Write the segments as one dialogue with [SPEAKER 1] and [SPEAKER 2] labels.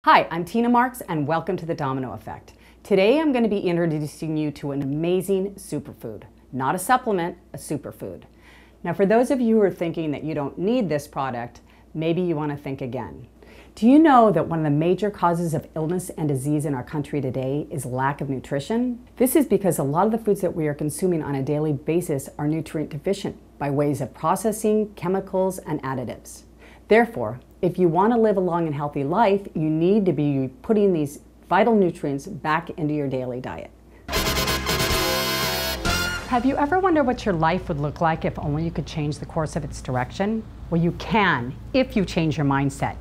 [SPEAKER 1] Hi, I'm Tina Marks and welcome to the Domino Effect. Today I'm going to be introducing you to an amazing superfood. Not a supplement, a superfood. Now for those of you who are thinking that you don't need this product, maybe you want to think again. Do you know that one of the major causes of illness and disease in our country today is lack of nutrition? This is because a lot of the foods that we are consuming on a daily basis are nutrient deficient by ways of processing, chemicals, and additives. Therefore, if you want to live a long and healthy life, you need to be putting these vital nutrients back into your daily diet. Have you ever wondered what your life would look like if only you could change the course of its direction? Well, you can if you change your mindset.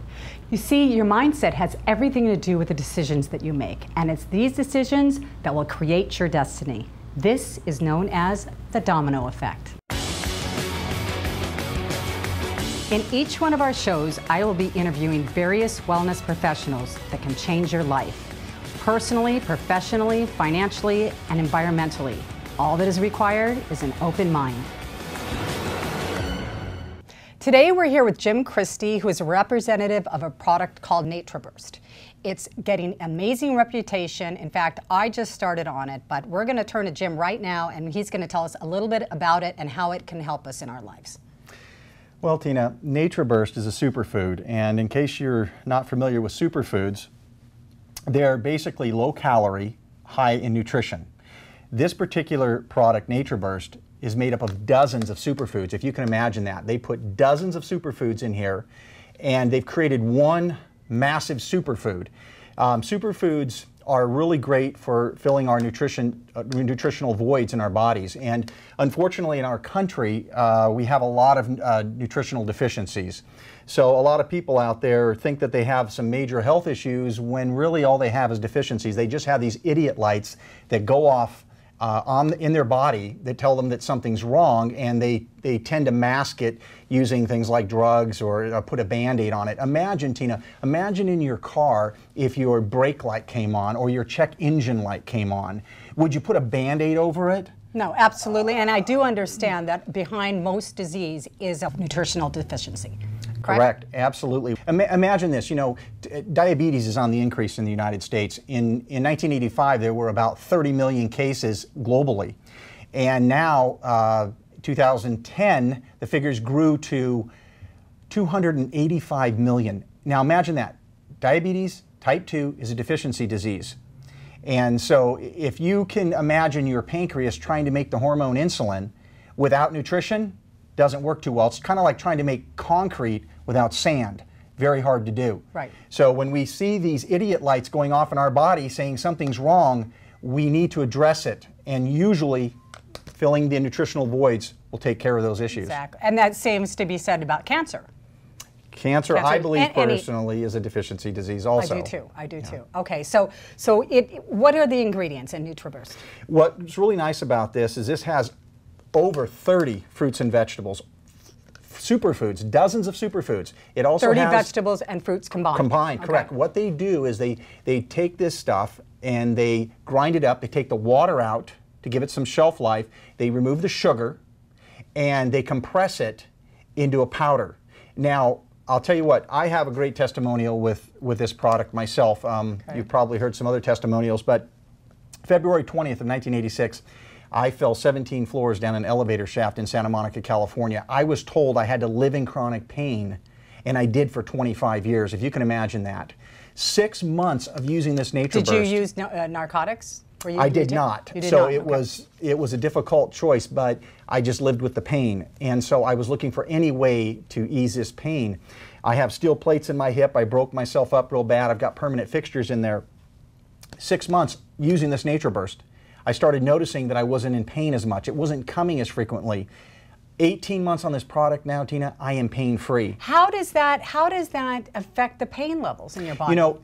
[SPEAKER 1] You see, your mindset has everything to do with the decisions that you make, and it's these decisions that will create your destiny. This is known as the domino effect. In each one of our shows, I will be interviewing various wellness professionals that can change your life, personally, professionally, financially, and environmentally. All that is required is an open mind. Today we're here with Jim Christie, who is a representative of a product called NatraBurst. It's getting amazing reputation. In fact, I just started on it, but we're going to turn to Jim right now, and he's going to tell us a little bit about it and how it can help us in our lives.
[SPEAKER 2] Well, Tina, NatraBurst is a superfood, and in case you're not familiar with superfoods, they're basically low-calorie, high in nutrition. This particular product, NatraBurst, is made up of dozens of superfoods, if you can imagine that. They put dozens of superfoods in here, and they've created one massive superfood. Superfoods are really great for filling our nutritional voids in our bodies. And unfortunately in our country, we have a lot of nutritional deficiencies. So a lot of people out there think that they have some major health issues when really all they have is deficiencies. They just have these idiot lights that go off in their body that tell them that something's wrong, and they tend to mask it using things like drugs or put a Band-Aid on it. Imagine, Tina, imagine in your car if your brake light came on or your check engine light came on. Would you put a Band-Aid over it? No,
[SPEAKER 1] absolutely, and I do understand that behind most disease is a nutritional deficiency.
[SPEAKER 2] Correct, absolutely. Imagine this, you know, diabetes is on the increase in the United States. In 1985, there were about 30 million cases globally. And now, 2010, the figures grew to 285 million. Now imagine that. Diabetes type 2 is a deficiency disease. And so if you can imagine your pancreas trying to make the hormone insulin without nutrition, doesn't work too well. It's kind of like trying to make concrete without sand. Very hard to do.
[SPEAKER 1] Right.
[SPEAKER 2] So when we see these idiot lights going off in our body saying something's wrong, we need to address it. And usually filling the nutritional voids will take care of those issues.
[SPEAKER 1] Exactly. And that seems to be said about cancer.
[SPEAKER 2] Cancer, I believe personally, is a deficiency disease also.
[SPEAKER 1] I do too. I do too. Okay, so what are the ingredients in NatraBurst?
[SPEAKER 2] What's really nice about this is this has over 30 fruits and vegetables, superfoods, dozens of superfoods. It also
[SPEAKER 1] 30
[SPEAKER 2] has
[SPEAKER 1] vegetables and fruits combined.
[SPEAKER 2] Combined, correct. What they do is they take this stuff and they grind it up. They take the water out to give it some shelf life. They remove the sugar and they compress it into a powder. Now, I'll tell you what, I have a great testimonial with this product myself. You've probably heard some other testimonials, but February 20th of 1986, I fell 17 floors down an elevator shaft in Santa Monica, California. I was told I had to live in chronic pain, and I did for 25 years, if you can imagine that. 6 months of using this NatraBurst.
[SPEAKER 1] Did you use narcotics?
[SPEAKER 2] I did not. So it was a difficult choice, but I just lived with the pain. And so I was looking for any way to ease this pain. I have steel plates in my hip. I broke myself up real bad. I've got permanent fixtures in there. 6 months using this NatraBurst, I started noticing that I wasn't in pain as much. It wasn't coming as frequently. 18 months on this product now, Tina, I am pain-free.
[SPEAKER 1] How does that affect the pain levels in your body?
[SPEAKER 2] You know,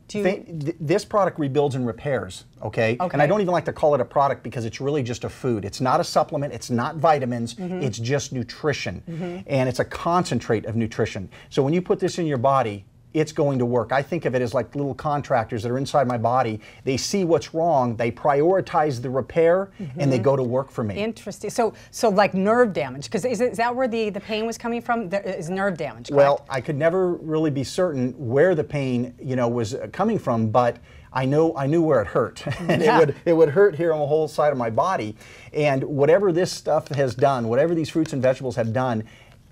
[SPEAKER 2] this product rebuilds and repairs, okay? And I don't even like to call it a product because it's really just a food. It's not a supplement, it's not vitamins, it's just nutrition. And it's a concentrate of nutrition. So when you put this in your body, it's going to work. I think of it as like little contractors that are inside my body. They see what's wrong, they prioritize the repair, and they go to work for me.
[SPEAKER 1] Interesting. So like nerve damage, because is that where the pain was coming from? There is nerve damage, correct?
[SPEAKER 2] Well, I could never really be certain where the pain, was coming from, but I knew where it hurt. And it would hurt here on the whole side of my body. And whatever this stuff has done, whatever these fruits and vegetables have done,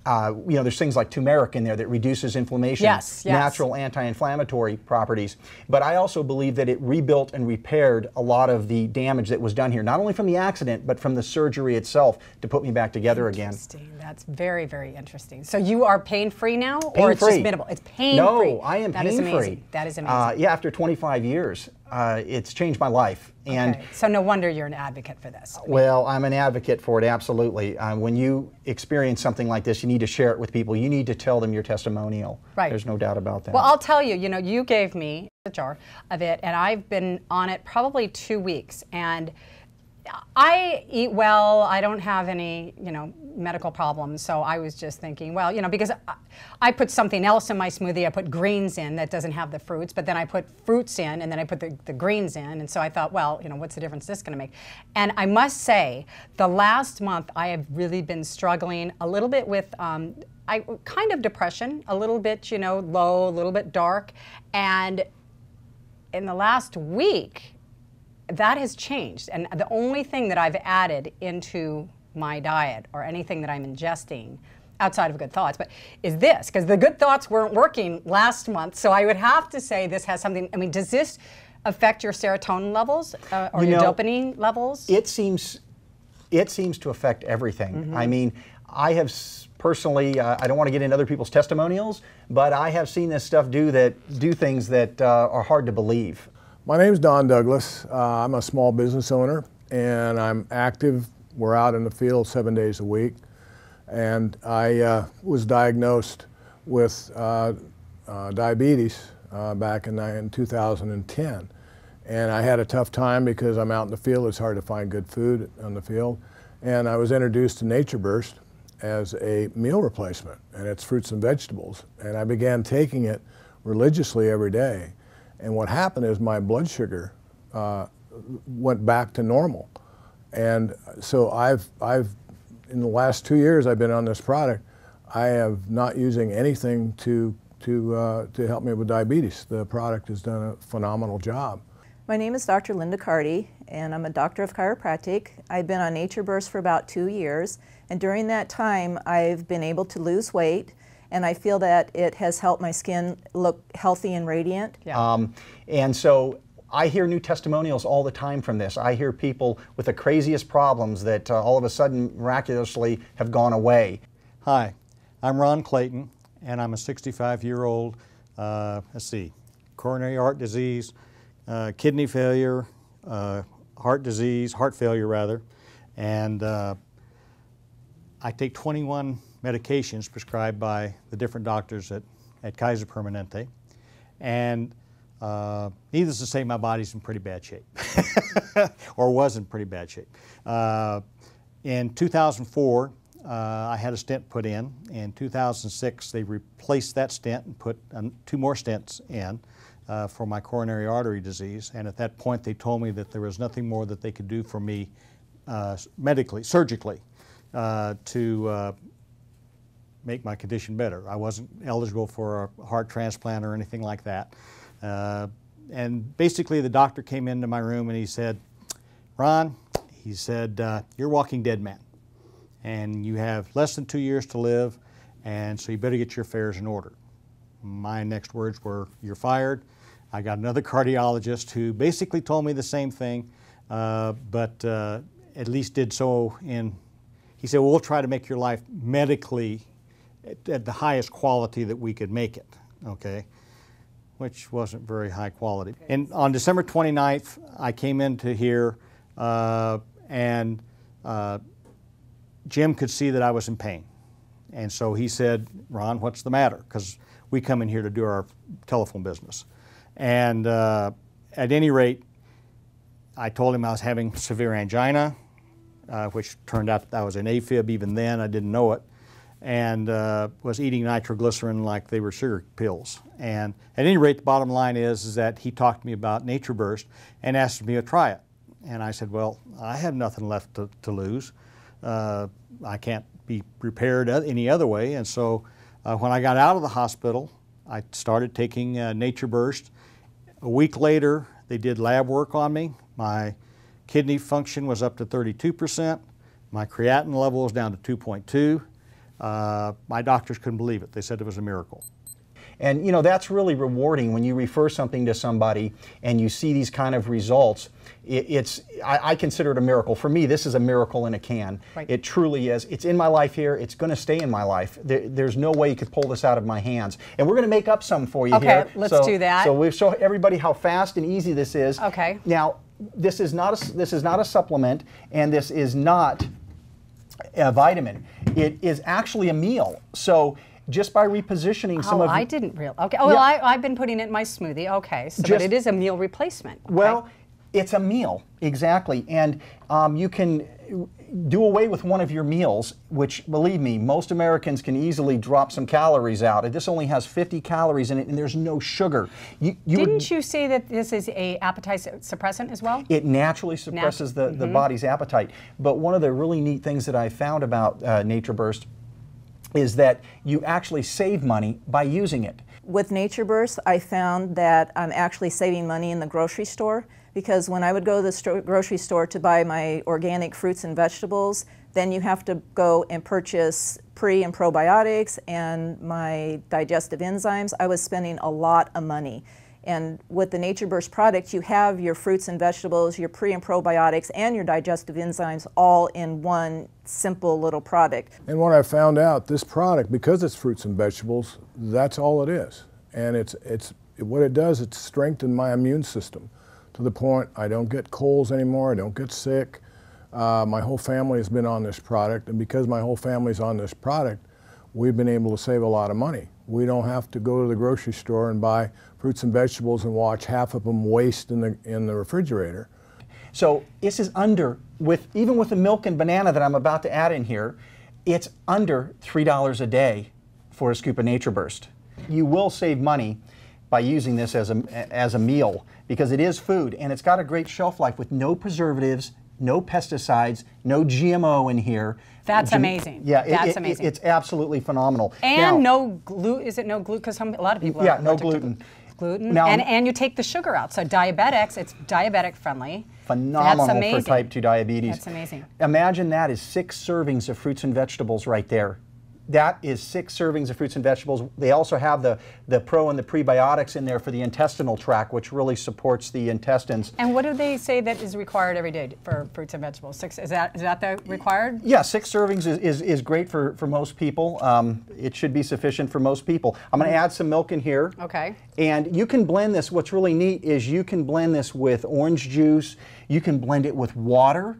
[SPEAKER 2] there's things like turmeric in there that reduces inflammation, natural anti-inflammatory properties. But I also believe that it rebuilt and repaired a lot of the damage that was done here, not only from the accident, but from the surgery itself to put me back together again.
[SPEAKER 1] Interesting. That's very, very interesting. So you are pain-free now? Or it's just minimal? It's pain-free?
[SPEAKER 2] No, I am pain-free.
[SPEAKER 1] That is amazing. That is amazing.
[SPEAKER 2] Yeah, after 25 years, it's changed my life. And
[SPEAKER 1] so no wonder you're an advocate for this.
[SPEAKER 2] Well, I'm an advocate for it, absolutely. When you experience something like this, you need to share it with people. You need to tell them your testimonial.
[SPEAKER 1] Right.
[SPEAKER 2] There's no doubt about that.
[SPEAKER 1] Well, I'll tell you, you gave me a jar of it, and I've been on it probably 2 weeks. And I eat well. I don't have any, medical problems. So I was just thinking, well, because I put something else in my smoothie. I put greens in that doesn't have the fruits, but then I put fruits in, and then I put the greens in. And so I thought, well, what's the difference this is going to make? And I must say, the last month I have really been struggling a little bit with kind of depression, a little bit, low, a little bit dark. And in the last week, that has changed. And the only thing that I've added into my diet or anything that I'm ingesting outside of good thoughts, but is this, because the good thoughts weren't working last month. So I would have to say this has something, does this affect your serotonin levels or your dopamine levels?
[SPEAKER 2] It seems to affect everything. I mean, I have personally, I don't want to get into other people's testimonials, but I have seen this stuff do things that are hard to believe.
[SPEAKER 3] My name's Don Douglas. I'm a small business owner, and I'm active. We're out in the field 7 days a week. And I was diagnosed with diabetes back in 2010. And I had a tough time because I'm out in the field. It's hard to find good food on the field. And I was introduced to NatraBurst as a meal replacement, and it's fruits and vegetables. And I began taking it religiously every day. And what happened is my blood sugar went back to normal. And so in the last 2 years I've been on this product, I have not using anything to help me with diabetes. The product has done a phenomenal job.
[SPEAKER 4] My name is Dr. Linda Carty, and I'm a doctor of chiropractic. I've been on NatraBurst for about 2 years, and during that time I've been able to lose weight, and I feel that it has helped my skin look healthy and radiant.
[SPEAKER 1] Yeah.
[SPEAKER 2] And so I hear new testimonials all the time from this. I hear people with the craziest problems that all of a sudden miraculously have gone away.
[SPEAKER 5] Hi, I'm Ron Clayton, and I'm a 65-year-old, coronary heart disease, kidney failure, heart failure rather, and I take 21 medications prescribed by the different doctors at Kaiser Permanente, and needless to say, my body's in pretty bad shape, or was in pretty bad shape. In 2004, I had a stent put in. In 2006, they replaced that stent and put 2 more stents in for my coronary artery disease. And at that point, they told me that there was nothing more that they could do for me surgically, to make my condition better. I wasn't eligible for a heart transplant or anything like that. And basically the doctor came into my room and he said, Ron, he said, you're a walking dead man, and you have less than 2 years to live, and so you better get your affairs in order. My next words were, you're fired. I got another cardiologist who basically told me the same thing, but at least did so he said, well, we'll try to make your life medically at the highest quality that we could make it, okay? Which wasn't very high quality. And on December 29th, I came into here, and Jim could see that I was in pain. And so he said, Ron, what's the matter? Because we come in here to do our telephone business. And at any rate, I told him I was having severe angina, which turned out that I was an AFib. Even then, I didn't know it. and was eating nitroglycerin like they were sugar pills. And at any rate, the bottom line is that he talked to me about NatraBurst and asked me to try it. And I said, well, I have nothing left to lose. I can't be prepared any other way. And so when I got out of the hospital, I started taking NatraBurst. A week later, they did lab work on me. My kidney function was up to 32%. My creatinine level was down to 2.2. My doctors couldn't believe it. They said it was a miracle.
[SPEAKER 2] And you know, that's really rewarding when you refer something to somebody and you see these kind of results. I consider it a miracle. For me, this is a miracle in a can.
[SPEAKER 1] Right.
[SPEAKER 2] It truly is. It's in my life here. It's going to stay in my life. There's no way you could pull this out of my hands. And we're going to make up some for you here.
[SPEAKER 1] Okay, let's do that.
[SPEAKER 2] So we'll show everybody how fast and easy this is.
[SPEAKER 1] Okay.
[SPEAKER 2] Now, this is not a supplement, and this is not a vitamin. It is actually a meal. So just by repositioning some of
[SPEAKER 1] I didn't realize. Okay. Oh, well, I've been putting it in my smoothie. Okay. So, but it is a meal replacement. Okay.
[SPEAKER 2] Well, it's a meal, exactly. And you can do away with one of your meals, which, believe me, most Americans can easily drop some calories out. This only has 50 calories in it, and there's no sugar.
[SPEAKER 1] Didn't you say that this is a appetite suppressant as well?
[SPEAKER 2] It naturally suppresses the body's appetite. But one of the really neat things that I found about NatraBurst is that you actually save money by using it.
[SPEAKER 4] With NatraBurst, I found that I'm actually saving money in the grocery store, because when I would go to the grocery store to buy my organic fruits and vegetables, then you have to go and purchase pre and probiotics and my digestive enzymes. I was spending a lot of money. And with the NatraBurst product, you have your fruits and vegetables, your pre and probiotics, and your digestive enzymes all in one simple little product.
[SPEAKER 3] And what I found out, this product, because it's fruits and vegetables, that's all it is. And what it does, it's strengthened my immune system to the point I don't get colds anymore, I don't get sick. My whole family has been on this product, and because my whole family's on this product, we've been able to save a lot of money. We don't have to go to the grocery store and buy fruits and vegetables and watch half of them waste in the refrigerator.
[SPEAKER 2] So this is even with the milk and banana that I'm about to add in here, it's under $3 a day for a scoop of NatraBurst. You will save money by using this as a meal, because it is food and it's got a great shelf life with no preservatives, no pesticides, no GMO in here.
[SPEAKER 1] That's amazing.
[SPEAKER 2] Yeah,
[SPEAKER 1] that's amazing.
[SPEAKER 2] It's absolutely phenomenal.
[SPEAKER 1] And
[SPEAKER 2] now,
[SPEAKER 1] no gluten. Is it no gluten? Because a lot of people
[SPEAKER 2] yeah,
[SPEAKER 1] are
[SPEAKER 2] no gluten.
[SPEAKER 1] Gluten.
[SPEAKER 2] Now,
[SPEAKER 1] and you take the sugar out. So diabetics, it's diabetic friendly.
[SPEAKER 2] Phenomenal
[SPEAKER 1] That's amazing.
[SPEAKER 2] for type 2 diabetes.
[SPEAKER 1] That's amazing.
[SPEAKER 2] Imagine that is 6 servings of fruits and vegetables right there. That is 6 servings of fruits and vegetables. They also have the pro and the prebiotics in there for the intestinal tract, which really supports the intestines.
[SPEAKER 1] And what do they say that is required every day for fruits and vegetables? 6, is that the required?
[SPEAKER 2] Yeah, 6 servings is great for most people. It should be sufficient for most people. I'm going to add some milk in here.
[SPEAKER 1] Okay.
[SPEAKER 2] And you can blend this. What's really neat is you can blend this with orange juice. You can blend it with water.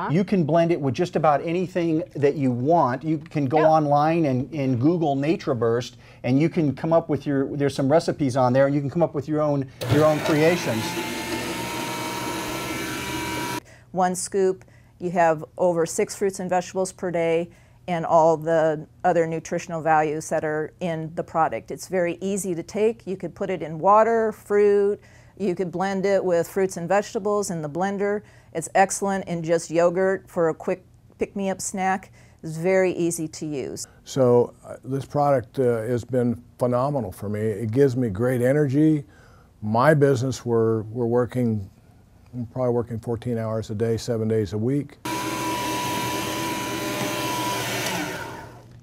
[SPEAKER 2] You can blend it with just about anything that you want. You can go online and Google NatraBurst, and you can come up with there's some recipes on there, and you can come up with your own creations.
[SPEAKER 4] 1 scoop, you have over 6 fruits and vegetables per day, and all the other nutritional values that are in the product. It's very easy to take. You could put it in water, fruit, you could blend it with fruits and vegetables in the blender. It's excellent in just yogurt for a quick pick-me-up snack. It's very easy to use.
[SPEAKER 3] So this product has been phenomenal for me. It gives me great energy. My business, we're probably working 14 hours a day, 7 days a week.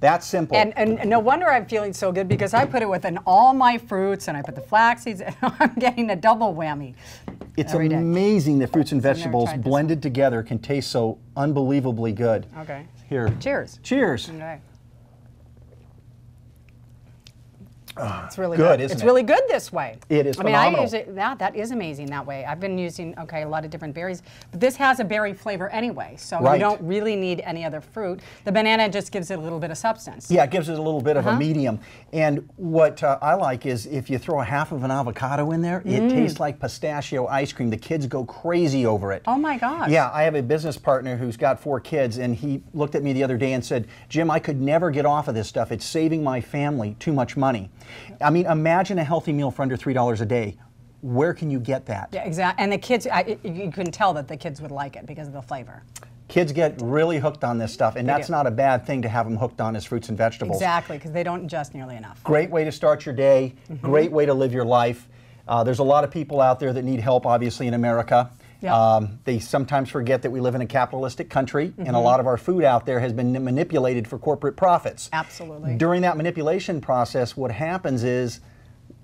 [SPEAKER 2] That's simple.
[SPEAKER 1] And no wonder I'm feeling so good, because I put it within all my fruits, and I put the flax seeds, and I'm getting a double whammy.
[SPEAKER 2] It's
[SPEAKER 1] every day.
[SPEAKER 2] amazing that fruits and
[SPEAKER 1] I've never
[SPEAKER 2] vegetables
[SPEAKER 1] tried this
[SPEAKER 2] blended together can taste so unbelievably good.
[SPEAKER 1] Okay.
[SPEAKER 2] Here.
[SPEAKER 1] Cheers.
[SPEAKER 2] Cheers.
[SPEAKER 1] Okay. It's really
[SPEAKER 2] good,
[SPEAKER 1] good.
[SPEAKER 2] isn't
[SPEAKER 1] It's
[SPEAKER 2] it?
[SPEAKER 1] really good this way.
[SPEAKER 2] It is
[SPEAKER 1] I mean, I
[SPEAKER 2] phenomenal.
[SPEAKER 1] use it, that is amazing that way. I've been using, okay, a lot of different berries, but this has a berry flavor anyway, so
[SPEAKER 2] Right.
[SPEAKER 1] you don't really need any other fruit. The banana just gives it a little bit of substance.
[SPEAKER 2] Yeah, it gives it a little bit of a medium. And what I like is if you throw a half of an avocado in there, it tastes like pistachio ice cream. The kids go crazy over it.
[SPEAKER 1] Oh my gosh.
[SPEAKER 2] Yeah, I have a business partner who's got 4 kids, and he looked at me the other day and said, Jim, I could never get off of this stuff. It's saving my family too much money. I mean, imagine a healthy meal for under $3 a day. Where can you get that?
[SPEAKER 1] Yeah, exactly. And the kids, you can tell that the kids would like it because of the flavor.
[SPEAKER 2] Kids get really hooked on this stuff, and that's
[SPEAKER 1] do.
[SPEAKER 2] not a bad thing to have them hooked on as fruits and vegetables.
[SPEAKER 1] Exactly, because they don't ingest nearly enough.
[SPEAKER 2] Great way to start your day, great way to live your life. There's a lot of people out there that need help, obviously, in America.
[SPEAKER 1] Yeah.
[SPEAKER 2] They sometimes forget that we live in a capitalistic country, and a lot of our food out there has been manipulated for corporate profits.
[SPEAKER 1] Absolutely.
[SPEAKER 2] During that manipulation process, what happens is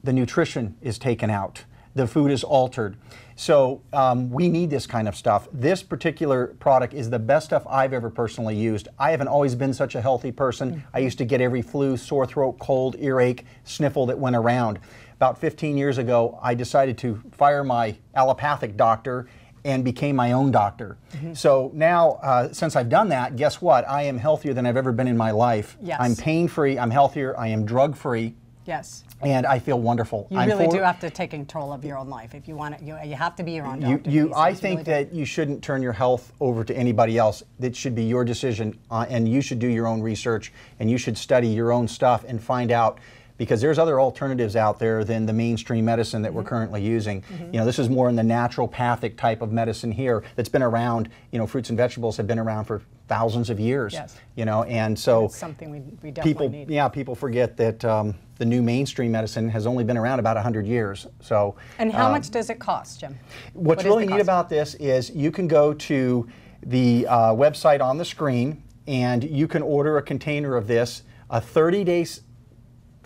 [SPEAKER 2] the nutrition is taken out. The food is altered. So we need this kind of stuff. This particular product is the best stuff I've ever personally used. I haven't always been such a healthy person. I used to get every flu, sore throat, cold, earache, sniffle that went around. About 15 years ago, I decided to fire my allopathic doctor and became my own doctor. So now, since I've done that, guess what? I am healthier than I've ever been in my life.
[SPEAKER 1] Yes.
[SPEAKER 2] I'm pain-free, I'm healthier, I am drug-free.
[SPEAKER 1] Yes.
[SPEAKER 2] And I feel wonderful.
[SPEAKER 1] You really do have to take control of your own life. If you want it, you have to be your own doctor.
[SPEAKER 2] I think that you shouldn't turn your health over to anybody else. It should be your decision, and you should do your own research, and you should study your own stuff and find out, because there's other alternatives out there than the mainstream medicine that we're currently using. You know, this is more in the naturopathic type of medicine here that's been around. You know, fruits and vegetables have been around for thousands of years.
[SPEAKER 1] Yes.
[SPEAKER 2] You know, and so
[SPEAKER 1] It's something we definitely need.
[SPEAKER 2] Yeah, people forget that the new mainstream medicine has only been around about 100 years. So.
[SPEAKER 1] And how much does it cost, Jim?
[SPEAKER 2] What's really neat about this is you can go to the website on the screen, and you can order a container of this, a 30-day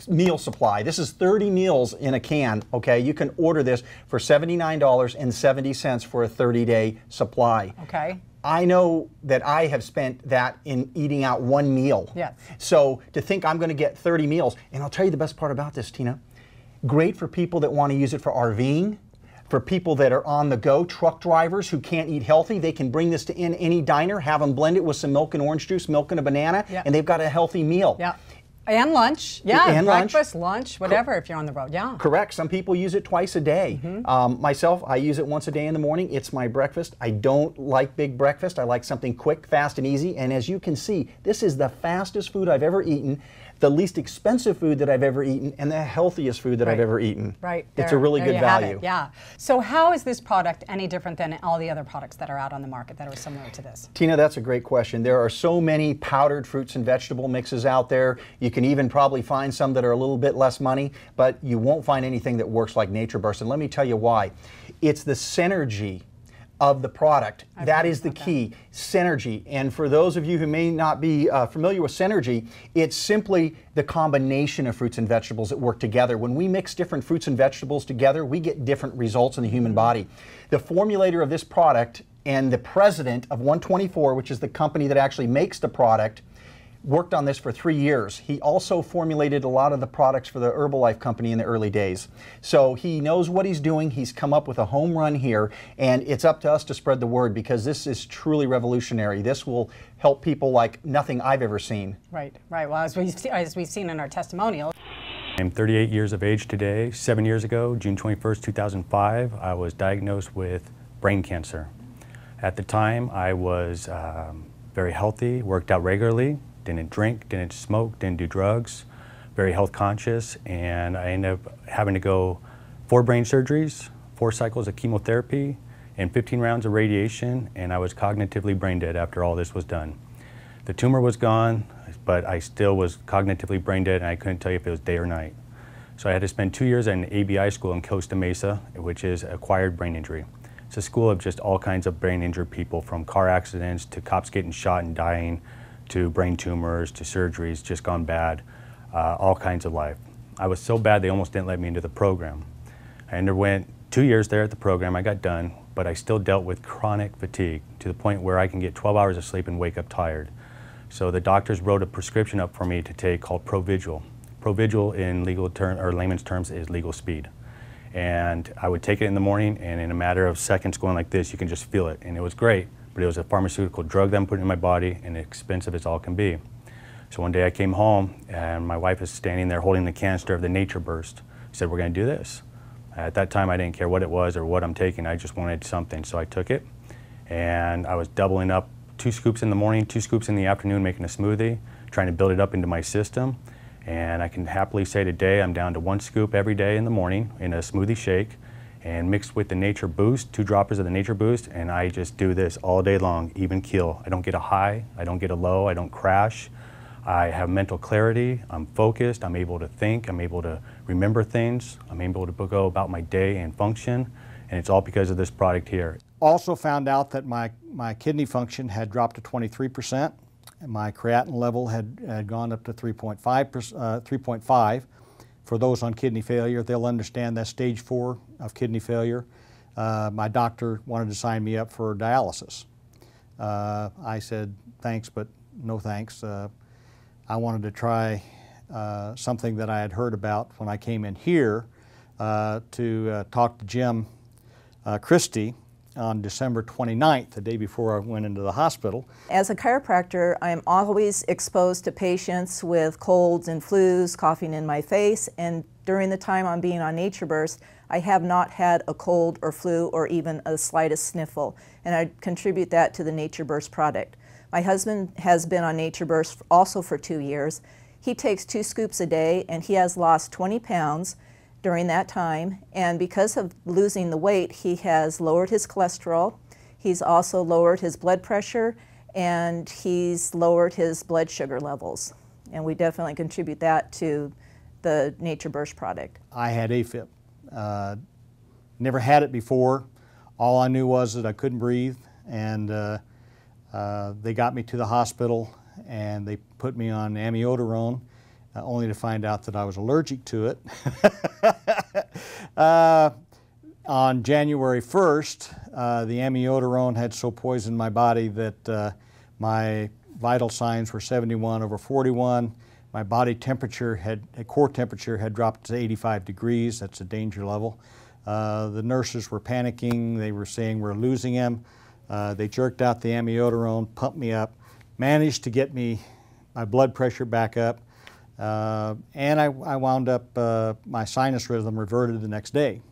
[SPEAKER 2] meal supply. This is 30 meals in a can, okay? You can order this for $79.70 for a 30-day supply.
[SPEAKER 1] Okay.
[SPEAKER 2] I know that I have spent that in eating out one meal.
[SPEAKER 1] Yes.
[SPEAKER 2] So to think I'm going to get 30 meals, and I'll tell you the best part about this, Tina, great for people that want to use it for RVing, for people that are on the go, truck drivers who can't eat healthy. They can bring this to any diner, have them blend it with some milk and orange juice, milk and a banana, and they've got a healthy meal.
[SPEAKER 1] Yeah. And lunch. Yeah,
[SPEAKER 2] And
[SPEAKER 1] breakfast, lunch, whatever, if you're on the road. Yeah.
[SPEAKER 2] Correct. Some people use it twice a day. Myself, I use it once a day in the morning. It's my breakfast. I don't like big breakfast. I like something quick, fast, and easy. And as you can see, this is the fastest food I've ever eaten, the least expensive food that I've ever eaten, and the healthiest food that I've ever eaten.
[SPEAKER 1] Right.
[SPEAKER 2] It's a really
[SPEAKER 1] there
[SPEAKER 2] good
[SPEAKER 1] you have
[SPEAKER 2] value.
[SPEAKER 1] it, yeah. So how is this product any different than all the other products that are out on the market that are similar to this?
[SPEAKER 2] Tina, that's a great question. There are so many powdered fruits and vegetable mixes out there. You can even probably find some that are a little bit less money, but you won't find anything that works like NatraBurst. And let me tell you why. It's the synergy of the product. That is the key, synergy. And for those of you who may not be familiar with synergy, it's simply the combination of fruits and vegetables that work together. When we mix different fruits and vegetables together, we get different results in the human body. The formulator of this product and the president of 124, which is the company that actually makes the product, worked on this for 3 years. He also formulated a lot of the products for the Herbalife company in the early days. So he knows what he's doing. He's come up with a home run here, and it's up to us to spread the word, because this is truly revolutionary. This will help people like nothing I've ever seen.
[SPEAKER 1] Right, right. Well, as we've seen in our testimonial.
[SPEAKER 6] I'm 38 years of age today. 7 years ago, June 21st, 2005, I was diagnosed with brain cancer. At the time, I was very healthy, worked out regularly, didn't drink, didn't smoke, didn't do drugs, very health conscious, and I ended up having to go 4 brain surgeries, 4 cycles of chemotherapy, and 15 rounds of radiation, and I was cognitively brain dead after all this was done. The tumor was gone, but I still was cognitively brain dead, and I couldn't tell you if it was day or night. So I had to spend 2 years at an ABI school in Costa Mesa, which is acquired brain injury. It's a school of just all kinds of brain injured people, from car accidents to cops getting shot and dying, to brain tumors, to surgeries just gone bad, all kinds of life. I was so bad they almost didn't let me into the program. I underwent 2 years there at the program. I got done, but I still dealt with chronic fatigue to the point where I can get 12 hours of sleep and wake up tired. So the doctors wrote a prescription up for me to take called Provigil. Provigil in legal term or layman's terms is legal speed. And I would take it in the morning, and in a matter of seconds going like this, you can just feel it. And it was great, but it was a pharmaceutical drug that I'm putting in my body, and expensive as all can be. So one day I came home, and my wife is standing there holding the canister of the NatraBurst. She said, "We're going to do this." At that time, I didn't care what it was or what I'm taking. I just wanted something, so I took it. And I was doubling up 2 scoops in the morning, 2 scoops in the afternoon, making a smoothie, trying to build it up into my system. And I can happily say today I'm down to 1 scoop every day in the morning in a smoothie shake, and mixed with the NatraBurst, 2 droppers of the NatraBurst, and I just do this all day long, even keel. I don't get a high, I don't get a low, I don't crash. I have mental clarity, I'm focused, I'm able to think, I'm able to remember things, I'm able to go about my day and function, and it's all because of this product here.
[SPEAKER 5] Also found out that my kidney function had dropped to 23%, and my creatinine level had gone up to 3.5. For those on kidney failure, they'll understand that's stage 4 of kidney failure. My doctor wanted to sign me up for dialysis. I said, thanks, but no thanks. I wanted to try something that I had heard about when I came in here to talk to Jim Christie on December 29th, the day before I went into the hospital.
[SPEAKER 4] As a chiropractor, I'm always exposed to patients with colds and flus, coughing in my face, and during the time I'm being on NatraBurst, I have not had a cold or flu or even a slightest sniffle, and I contribute that to the NatraBurst product. My husband has been on NatraBurst also for 2 years. He takes 2 scoops a day, and he has lost 20 pounds during that time, and because of losing the weight, he has lowered his cholesterol, he's also lowered his blood pressure, and he's lowered his blood sugar levels. And we definitely contribute that to the NatraBurst product.
[SPEAKER 5] I had AFib. Never had it before. All I knew was that I couldn't breathe, and they got me to the hospital, and they put me on amiodarone, only to find out that I was allergic to it. On January 1st, the amiodarone had so poisoned my body that my vital signs were 71/41. My body temperature core temperature had dropped to 85 degrees. That's a danger level. The nurses were panicking. They were saying, "We're losing him." They jerked out the amiodarone, pumped me up, managed to get my blood pressure back up. And I wound up, my sinus rhythm reverted the next day.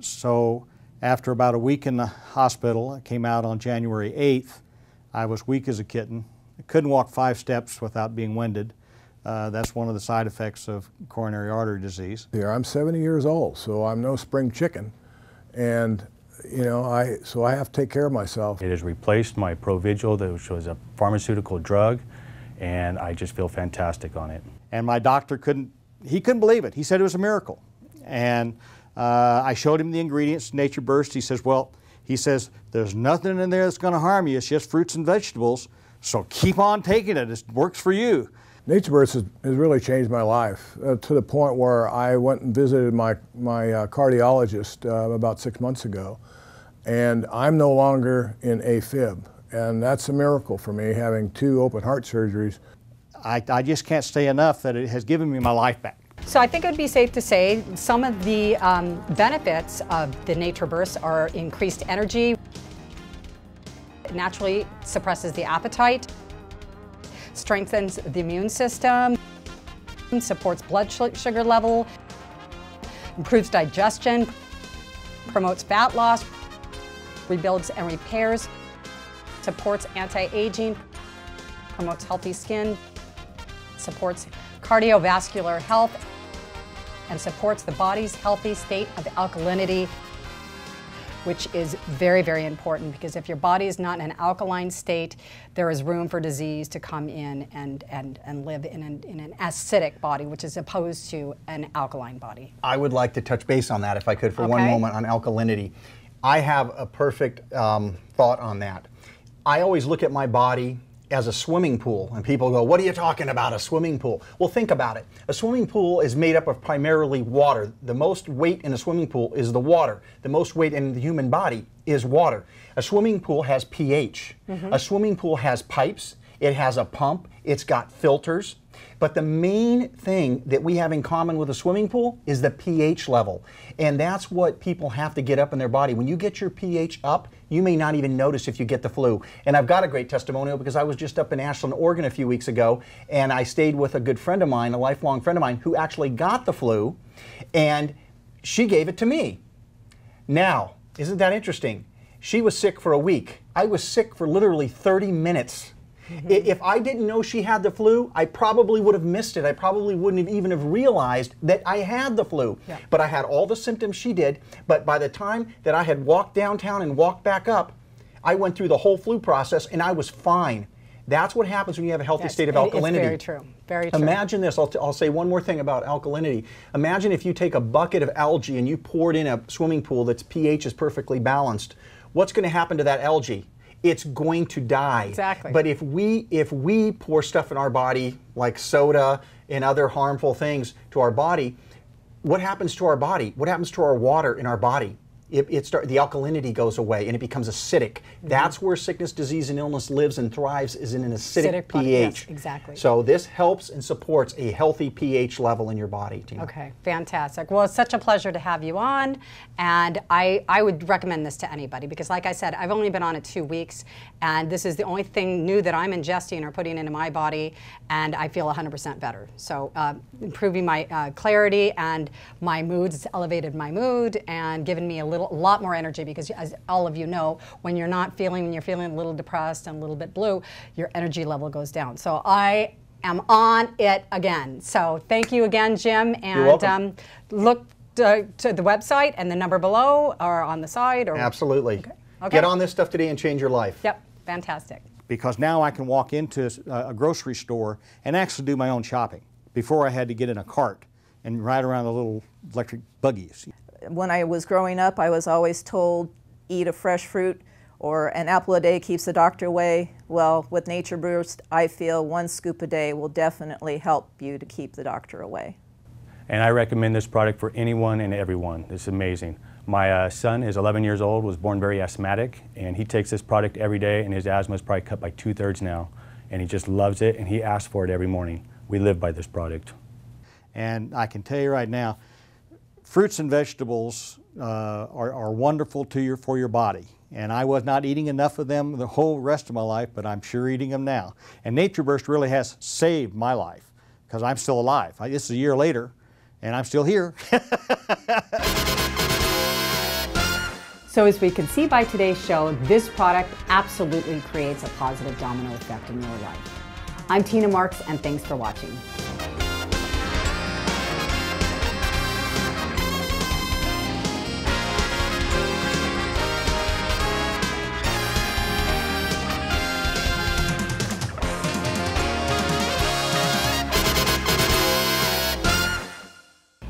[SPEAKER 5] So after about a week in the hospital, I came out on January 8th. I was weak as a kitten. I couldn't walk 5 steps without being winded. That's one of the side effects of coronary artery disease.
[SPEAKER 3] Here, I'm 70 years old, so I'm no spring chicken. And you know, so I have to take care of myself.
[SPEAKER 6] It has replaced my Provigil, which was a pharmaceutical drug, and I just feel fantastic on it.
[SPEAKER 5] And my doctor couldn't believe it. He said it was a miracle. And I showed him the ingredients, NatraBurst. He says, well, there's nothing in there that's going to harm you. It's just fruits and vegetables. So keep on taking it. It works for you.
[SPEAKER 3] NatraBurst has really changed my life to the point where I went and visited my cardiologist about 6 months ago, and I'm no longer in AFib. And that's a miracle for me, having 2 open heart surgeries.
[SPEAKER 5] I just can't say enough that it has given me my life back.
[SPEAKER 1] So I think it would be safe to say some of the benefits of the NatraBurst are increased energy. It naturally suppresses the appetite, strengthens the immune system, supports blood sugar level, improves digestion, promotes fat loss, rebuilds and repairs, supports anti-aging, promotes healthy skin, supports cardiovascular health, and supports the body's healthy state of alkalinity, which is very, very important, because if your body is not in an alkaline state, there is room for disease to come in and live in an acidic body, which is opposed to an alkaline body.
[SPEAKER 2] I would like to touch base on that, if I could, for one moment, on alkalinity. I have a perfect thought on that. I always look at my body as a swimming pool, and people go, what are you talking about, a swimming pool? Well, think about it. A swimming pool is made up of primarily water. The most weight in a swimming pool is the water. The most weight in the human body is water. A swimming pool has pH. A swimming pool has pipes. It has a pump. It's got filters. But the main thing that we have in common with a swimming pool is the pH level. And that's what people have to get up in their body. When you get your pH up, you may not even notice if you get the flu. And I've got a great testimonial because I was just up in Ashland, Oregon a few weeks ago, and I stayed with a good friend of mine, a lifelong friend of mine, who actually got the flu, and she gave it to me. Now, isn't that interesting? She was sick for a week. I was sick for literally 30 minutes. If I didn't know she had the flu, I probably would have missed it. I probably wouldn't have even have realized that I had the flu. Yeah. But I had all the symptoms she did. But by the time that I had walked downtown and walked back up, I went through the whole flu process and I was fine. That's what happens when you have a healthy state of alkalinity.
[SPEAKER 1] It's very true. Very true.
[SPEAKER 2] Imagine this. I'll say one more thing about alkalinity. Imagine if you take a bucket of algae and you pour it in a swimming pool that's pH is perfectly balanced. What's going to happen to that algae? It's going to die.
[SPEAKER 1] Exactly.
[SPEAKER 2] But if we pour stuff in our body like soda and other harmful things to our body, what happens to our body? What happens to our water in our body? The alkalinity goes away and it becomes acidic. That's where sickness, disease, and illness lives and thrives, is in an acidic pH.
[SPEAKER 1] Yes, exactly.
[SPEAKER 2] So this helps and supports a healthy pH level in your body, Tina.
[SPEAKER 1] Okay, fantastic. Well, it's such a pleasure to have you on, and I would recommend this to anybody because, like I said, I've only been on it 2 weeks, and this is the only thing new that I'm ingesting or putting into my body, and I feel 100% better. So improving my clarity and my moods, it's elevated my mood and given me a lot more energy because, as all of you know, when you're feeling a little depressed and a little bit blue, your energy level goes down. So I am on it again. So thank you again, Jim. And
[SPEAKER 2] you're welcome.
[SPEAKER 1] Look to the website and the number below or on the side. Or
[SPEAKER 2] absolutely.
[SPEAKER 1] Okay. Okay.
[SPEAKER 2] Get on this stuff today and change your life.
[SPEAKER 1] Yep, fantastic.
[SPEAKER 5] Because now I can walk into a grocery store and actually do my own shopping. Before I had to get in a cart and ride around the little electric buggies.
[SPEAKER 4] When I was growing up, I was always told, eat a fresh fruit or an apple a day keeps the doctor away. Well, with NatraBurst, I feel 1 scoop a day will definitely help you to keep the doctor away.
[SPEAKER 6] And I recommend this product for anyone and everyone. It's amazing. My son is 11 years old, was born very asthmatic, and he takes this product every day, and his asthma is probably cut by 2/3 now. And he just loves it, and he asks for it every morning. We live by this product.
[SPEAKER 5] And I can tell you right now, fruits and vegetables are wonderful for your body. And I was not eating enough of them the whole rest of my life, but I'm sure eating them now. And NatraBurst really has saved my life because I'm still alive. This is a year later, and I'm still here.
[SPEAKER 1] So as we can see by today's show, this product absolutely creates a positive domino effect in your life. I'm Tina Marks, and thanks for watching.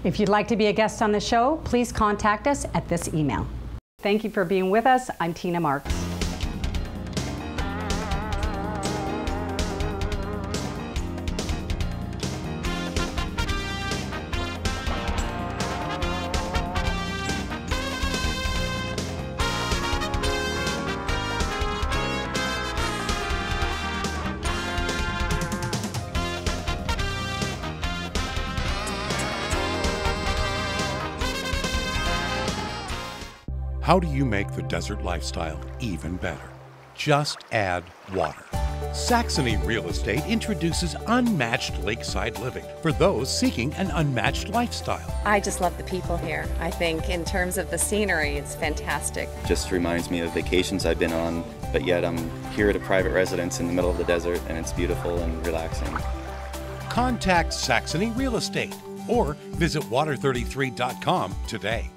[SPEAKER 1] If you'd like to be a guest on the show, please contact us at this email. Thank you for being with us. I'm Tina Marks.
[SPEAKER 7] How do you make the desert lifestyle even better? Just add water. Saxony Real Estate introduces unmatched lakeside living for those seeking an unmatched lifestyle.
[SPEAKER 8] I just love the people here. I think in terms of the scenery, it's fantastic.
[SPEAKER 9] Just reminds me of vacations I've been on, but yet I'm here at a private residence in the middle of the desert, and it's beautiful and relaxing.
[SPEAKER 7] Contact Saxony Real Estate or visit water33.com today.